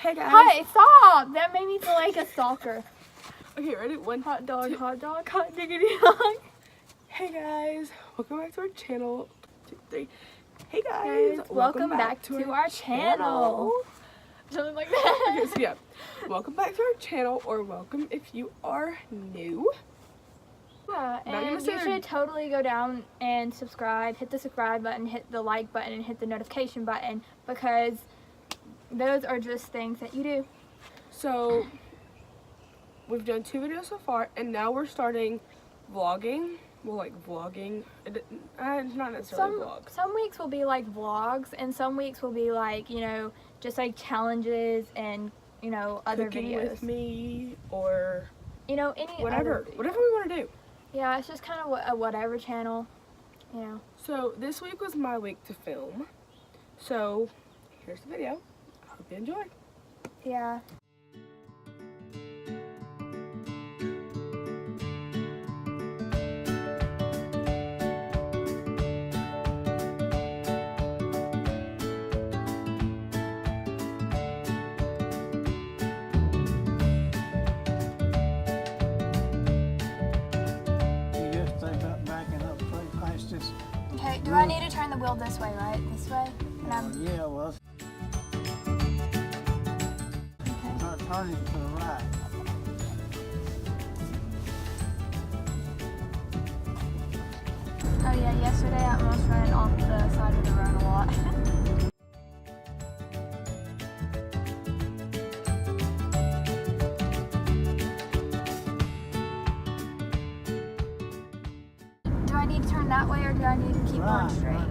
Hey guys. Hi, stop! That made me feel like a stalker. Okay, ready? One Hot dog, two. hot dog, hot diggity dog. Hey guys, welcome back to our channel. 2, 3. Hey Guys, guys, welcome back to our channel. Something like that. Okay, so yeah, welcome back to our channel, or welcome if you are new. Yeah, Now you and must you say- should totally go down and subscribe, hit the subscribe button, hit the like button, and hit the notification button, because those are just things that you do. So we've done 2 videos so far, and now we're starting vlogging. Well, like vlogging. It's not necessarily vlog. Some weeks will be like vlogs, and some weeks will be like, you know, just like challenges and, you know, other Cooking videos. with me, or You know, any whatever other we want to do. Yeah, it's just kind of a whatever channel, you know. So this week was my week to film. So here's the video. I hope you enjoy. Yeah. Okay, do I need to turn the wheel this way, right? This way? Yeah, well, turn it to the right. Oh yeah, yesterday I almost ran off the side of the road a lot. Do I need to turn that way, or do I need to keep going straight?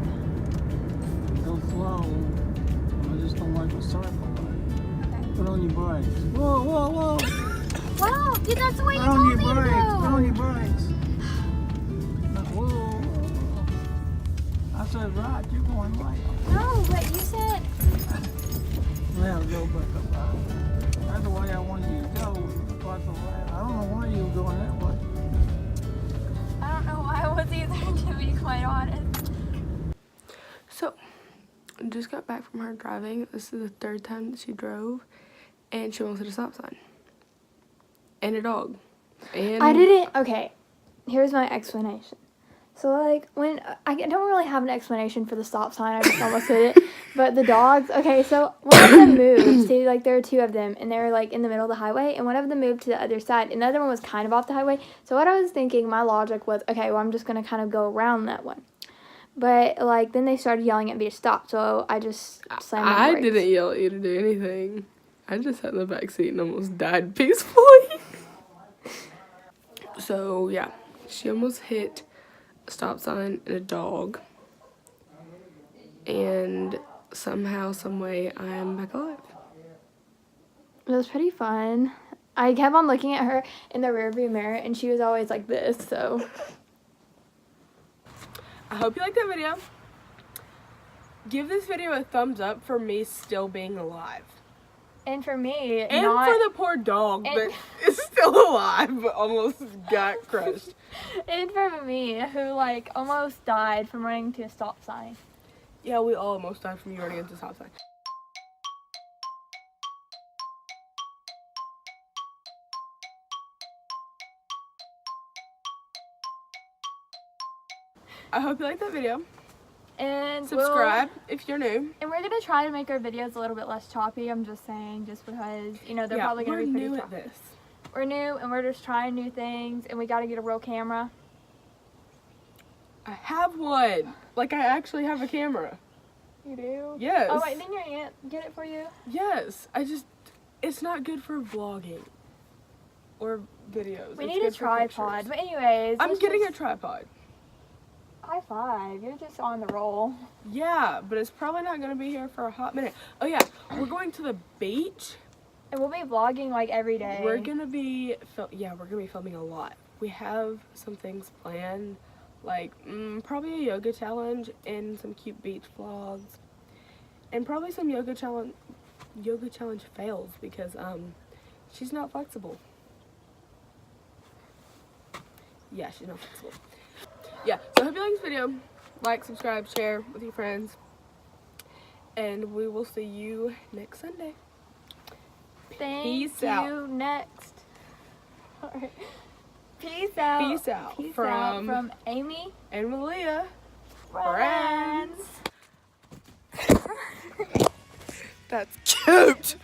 Go slow. I just don't like the circle. Okay. Put on your brakes. Whoa, whoa, whoa. Wow, dude, that's the way you Put on told your me to brakes. go. Put on your brakes. Whoa. I said right, you're going right. No, but you said... Well, go back up right. That's the way I wanted you to go. But the way, I don't know why you were going that way. I don't know why I was either, to be quite honest. So I just got back from her driving. This is the 3rd time that she drove, and she almost hit a stop sign. And a dog. And I didn't... Okay, here's my explanation. So, like, when... I don't really have an explanation for the stop sign. I just almost hit it. But the dogs... Okay, so one of them moved. See, like, there were 2 of them. And they were, like, in the middle of the highway. And one of them moved to the other side. And the other one was kind of off the highway. So what I was thinking, my logic was, okay, well, I'm just going to kind of go around that one. But, like, then they started yelling at me to stop. So I just slammed my brakes. didn't yell at you to do anything. I just sat in the back seat and almost died peacefully. So, yeah. She almost hit a stop sign and a dog. And somehow, someway, I am back alive. It was pretty fun. I kept on looking at her in the rearview mirror, and she was always like this, so... I hope you liked that video. Give this video a thumbs up for me still being alive. And for me, And not... for the poor dog and- that is still alive but almost got crushed. And for me, who, like, almost died from running into a stop sign. Yeah, we all almost died from you running into a stop sign. I hope you liked that video. And Subscribe if you're new. And we're going to try to make our videos a little bit less choppy, I'm just saying, just because, you know, they're Yeah, probably going to be pretty we're new choppy. at this. We're new, and we're just trying new things, and we got to get a real camera. I have one. Like, I actually have a camera. You do? Yes. Oh, wait, didn't your aunt get it for you? Yes. It's not good for vlogging or videos. We It's need a good for tripod. pictures. But anyways, I'm let's getting just... a tripod. High five. You're just on the roll. Yeah, but it's probably not going to be here for a hot minute. Oh, yeah. We're going to the beach. And we'll be vlogging, like, every day. We're going to be... we're going to be filming a lot. We have some things planned. Like, probably a yoga challenge and some cute beach vlogs. And probably some yoga challenge fails because, she's not flexible. Yeah, she's not flexible. Yeah, so I hope you like this video. Like, subscribe, share with your friends. And we will see you next Sunday. Thank Peace you. out. Next. All right. Peace out. Peace out Peace from- out from Amy. And Malia. Friends. That's cute.